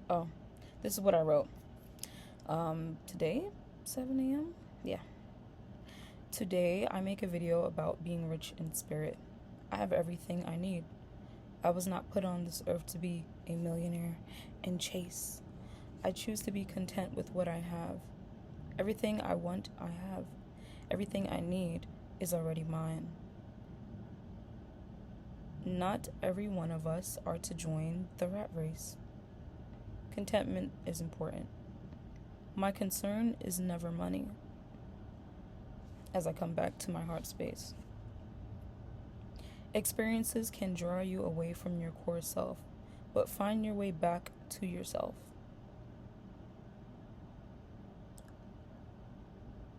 Oh, this is what I wrote. Today, 7 a.m. Yeah. Today, I make a video about being rich in spirit. I have everything I need. I was not put on this earth to be a millionaire and chase. I choose to be content with what I have. Everything I want, I have. Everything I need is already mine. Not every one of us are to join the rat race. Contentment is important. My concern is never money. As I come back to my heart space, experiences can draw you away from your core self, but find your way back to yourself.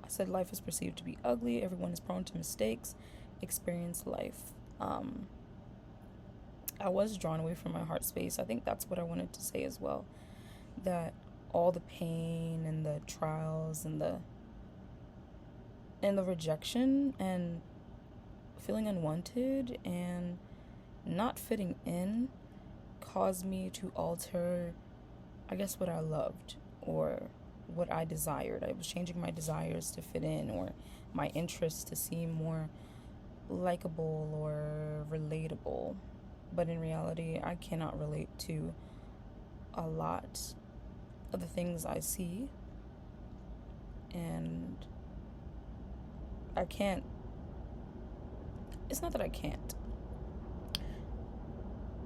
I said life is perceived to be ugly. Everyone is prone to mistakes. Experience life. I was drawn away from my heart space. I think that's what I wanted to say as well. That all the pain and the trials and the rejection and feeling unwanted and not fitting in caused me to alter, I guess, what I loved or what I desired. I was changing my desires to fit in, or my interests to seem more likable or relatable. But in reality, I cannot relate to a lot of the things I see, and I can't. It's not that I can't.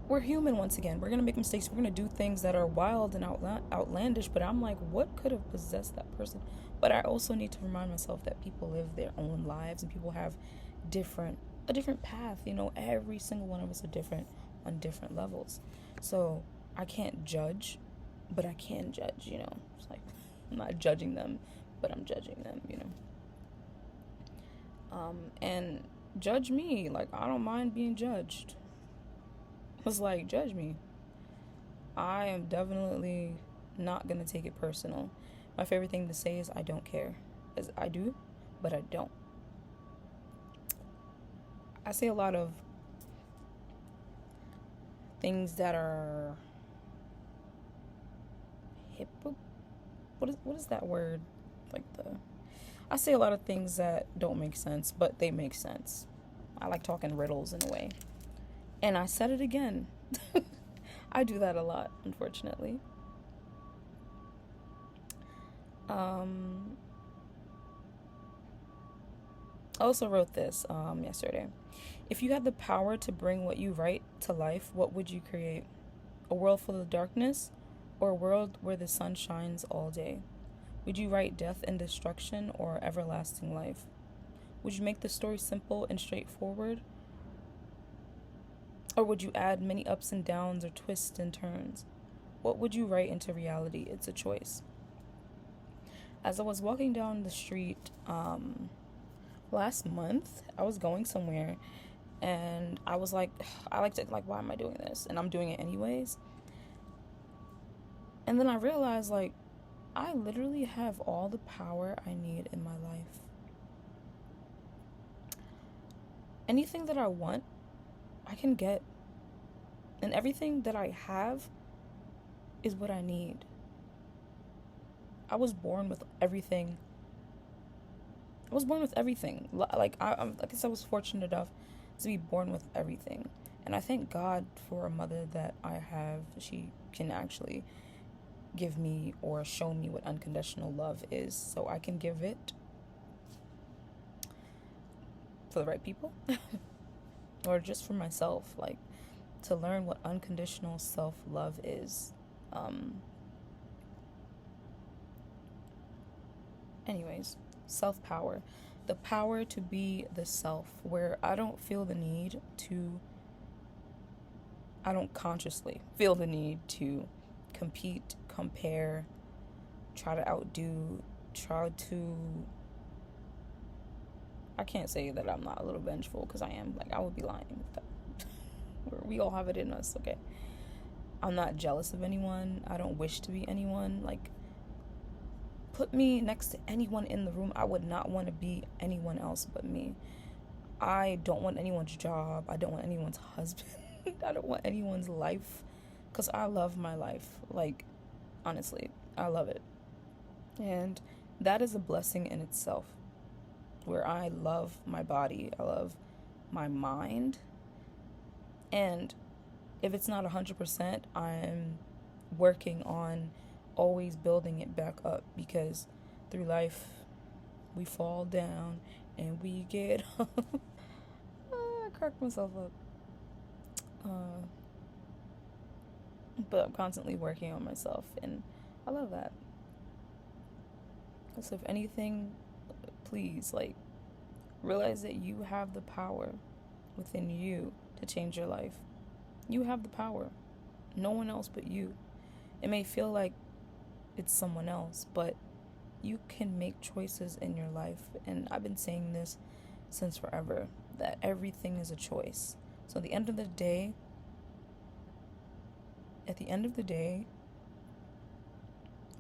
We're human once again. We're going to make mistakes. We're going to do things that are wild and outlandish, but I'm like, what could have possessed that person? But I also need to remind myself that people live their own lives and people have a different path. Every single one of us are different on different levels. So I can't judge, but I can judge. It's like, I'm not judging them, but I'm judging them. And judge me. Like, I don't mind being judged. It's like, judge me. I am definitely not going to take it personal. My favorite thing to say is I don't care. As I do, but I don't. I say a lot of things that are what is that word? I say a lot of things that don't make sense, but they make sense. I like talking riddles in a way. And I said it again. I do that a lot, unfortunately. I also wrote this yesterday. If you had the power to bring what you write to life, what would you create? A world full of darkness, or a world where the sun shines all day? Would you write death and destruction, or everlasting life? Would you make the story simple and straightforward? Or would you add many ups and downs or twists and turns? What would you write into reality? It's a choice. As I was walking down the street last month, I was going somewhere and I was like, why am I doing this? And I'm doing it anyways. And then I realized, like, I literally have all the power I need in my life. Anything that I want, I can get. And everything that I have is what I need. I was born with everything. I guess I was fortunate enough to be born with everything. And I thank God for a mother that I have. She can actually give me or show me what unconditional love is, so I can give it for the right people or just for myself, like, to learn what unconditional self-love is. Anyways, self-power, the power to be the self, where I don't consciously feel the need to compete, compare, try to outdo, I can't say that I'm not a little vengeful, because I am. Like, I would be lying. We all have it in us, okay? I'm not jealous of anyone. I don't wish to be anyone. Like, put me next to anyone in the room, I would not want to be anyone else but me. I don't want anyone's job. I don't want anyone's husband. I don't want anyone's life, because I love my life. Like, Honestly, I love it. And that is a blessing in itself, where I love my body, I love my mind. And if it's not 100%, I'm working on always building it back up, because through life we fall down and we get I crack myself up. Uh, but I'm constantly working on myself, and I love that. So if anything, please, like, realize that you have the power within you to change your life. You have the power. No one else but you. It may feel like it's someone else, but you can make choices in your life. And I've been saying this since forever, that everything is a choice. So at the end of the day,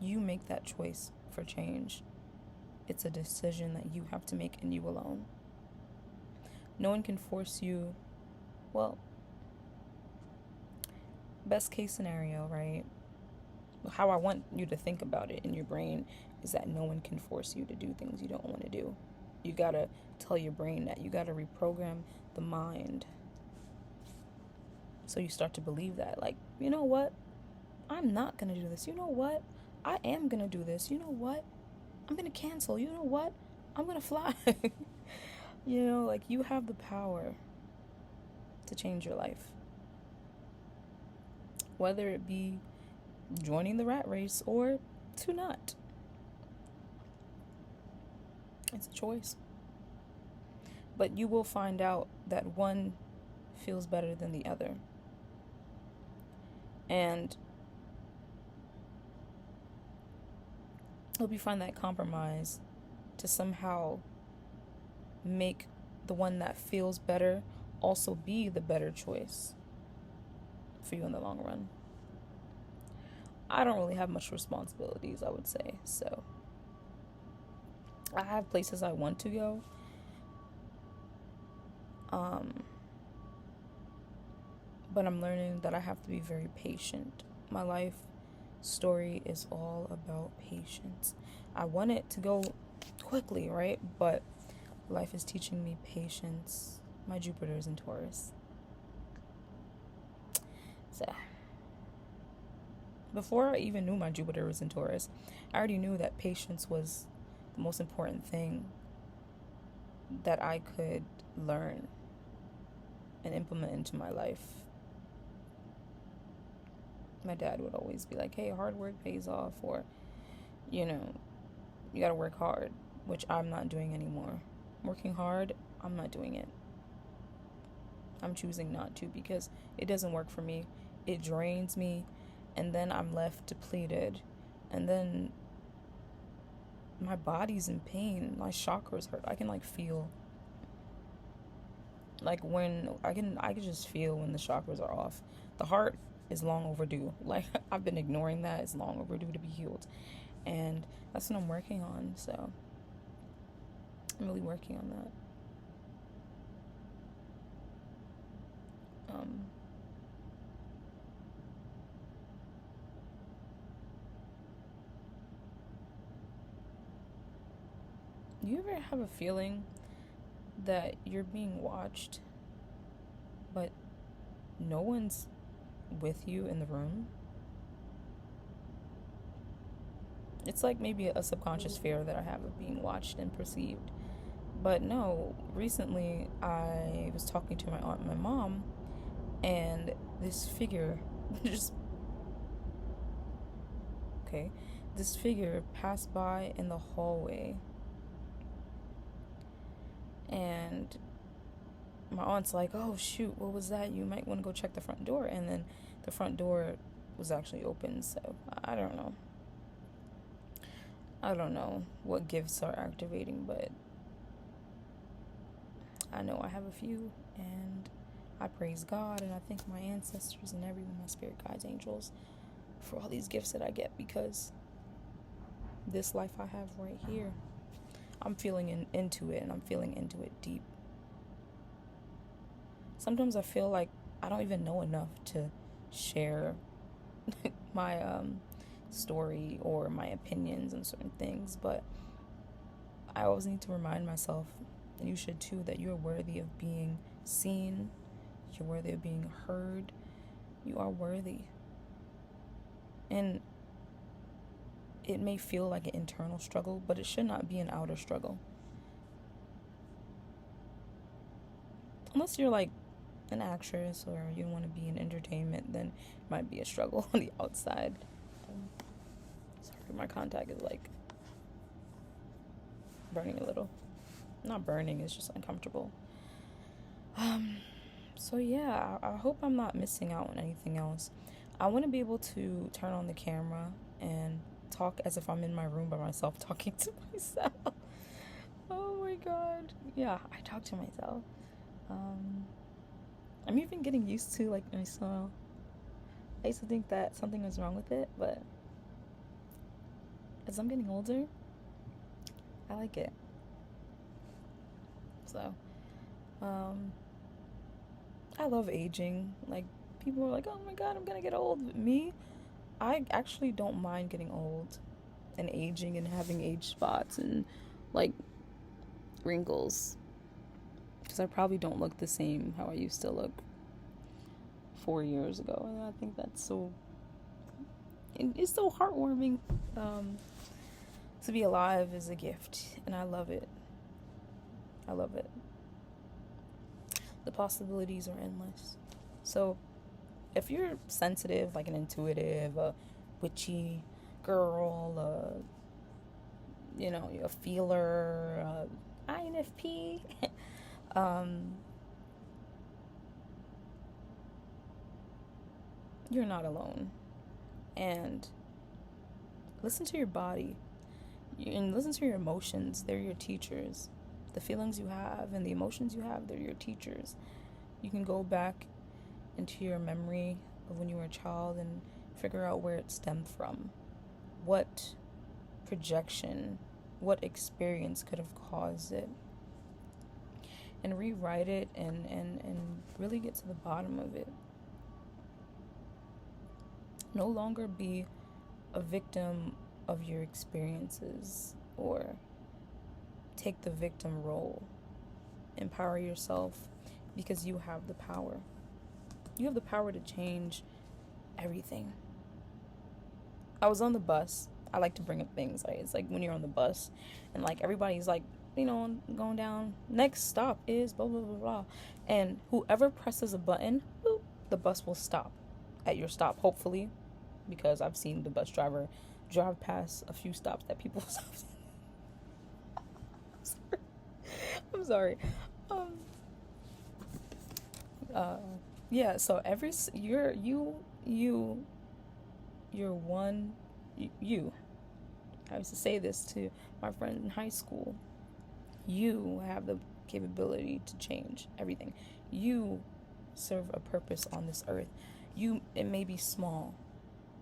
you make that choice for change. It's a decision that you have to make, and you alone. No one can force you. Well, best case scenario, right? How I want you to think about it in your brain is that no one can force you to do things you don't want to do. You gotta tell your brain that. You gotta reprogram the mind. So you start to believe that. Like, you know what? I'm not gonna do this. You know what? I am gonna do this. You know what? I'm gonna cancel. You know what? I'm gonna fly. Like, you have the power to change your life. Whether it be joining the rat race or to not. It's a choice. But you will find out that one feels better than the other. And hope you find that compromise to somehow make the one that feels better also be the better choice for you in the long run. I don't really have much responsibilities, I would say. So I have places I want to go. But I'm learning that I have to be very patient. My life story is all about patience. I want it to go quickly, right? But life is teaching me patience. My Jupiter is in Taurus. So before I even knew my Jupiter was in Taurus, I already knew that patience was the most important thing that I could learn and implement into my life. My dad would always be like, hey, hard work pays off, or, you gotta work hard, which I'm not doing anymore. Working hard, I'm not doing it. I'm choosing not to, because it doesn't work for me. It drains me, and then I'm left depleted, and then my body's in pain. My chakras hurt. I can feel, when I can just feel when the chakras are off. The heart is long overdue. I've been ignoring that. It's long overdue to be healed, and that's what I'm working on. So I'm really working on that. Do you ever have a feeling that you're being watched, but no one's with you in the room? It's like maybe a subconscious fear that I have of being watched and perceived. But no, recently I was talking to my aunt and my mom, and this figure this figure passed by in the hallway. And my aunt's like, oh shoot, what was that? You might want to go check the front door. And then the front door was actually open. So I don't know. I don't know what gifts are activating, but I know I have a few, and I praise God, and I thank my ancestors and everyone, my spirit guides, angels, for all these gifts that I get, because this life I have right here, I'm feeling into it, and I'm feeling into it deep. Sometimes I feel like I don't even know enough to share my story or my opinions on certain things, but I always need to remind myself, and you should too, that you're worthy of being seen, you're worthy of being heard, you are worthy. And it may feel like an internal struggle, but it should not be an outer struggle. Unless you're like an actress or you want to be in entertainment, then it might be a struggle on the outside. Sorry, my contact is like burning a little. Not burning, it's just uncomfortable. So yeah, I hope I'm not missing out on anything else. I want to be able to turn on the camera and talk as if I'm in my room by myself, talking to myself. Oh my god. Yeah, I talk to myself. I'm even getting used to like my smile. I used to think that something was wrong with it, but as I'm getting older, I like it. So, I love aging. Like, people are like, oh my god, I'm gonna get old. Me, I actually don't mind getting old and aging and having age spots and like wrinkles, because I probably don't look the same how I used to look 4 years ago, and I think that's so, it's so heartwarming. To be alive is a gift, and I love it. I love it. The possibilities are endless. So if you're sensitive, like an intuitive, a witchy girl, a feeler, INFP, you're not alone. And listen to your body and listen to your emotions. They're your teachers. The feelings you have and the emotions you have, they're your teachers. You can go back into your memory of when you were a child and figure out where it stemmed from. What projection, what experience could have caused it. And rewrite it and really get to the bottom of it. No longer be a victim of your experiences or take the victim role. Empower yourself, because you have the power. You have the power to change everything. I was on the bus. I like to bring up things. Right? It's like when you're on the bus and like everybody's like, going down. Next stop is blah, blah, blah, blah. And whoever presses a button, boop, the bus will stop at your stop, hopefully, because I've seen the bus driver drive past a few stops that people stopped. I'm sorry. Yeah, so you're one, you. I used to say this to my friend in high school. You have the capability to change everything. You serve a purpose on this earth. It may be small,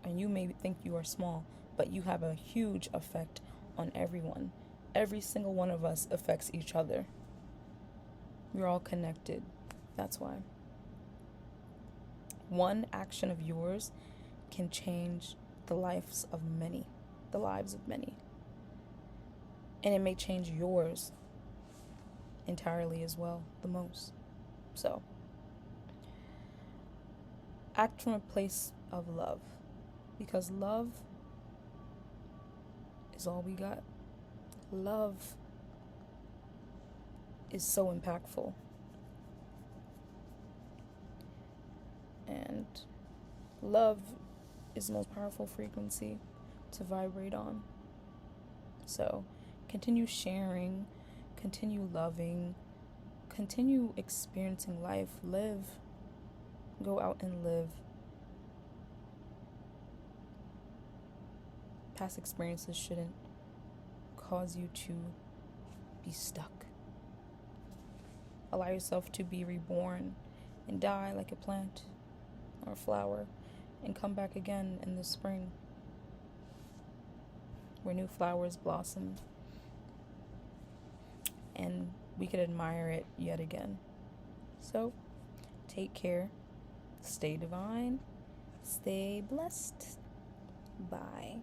and you may think you are small, but you have a huge effect on everyone. Every single one of us affects each other. We're all connected. That's why. One action of yours can change the lives of many. And it may change yours entirely as well, the most. So, act from a place of love, because love is all we got. Love is so impactful. And love is the most powerful frequency to vibrate on. So, continue sharing, continue loving, continue experiencing life. Live. Go out and live. Past experiences shouldn't cause you to be stuck. Allow yourself to be reborn and die like a plant or a flower and come back again in the spring where new flowers blossom and we could admire it yet again. So, take care, stay divine, stay blessed. Bye.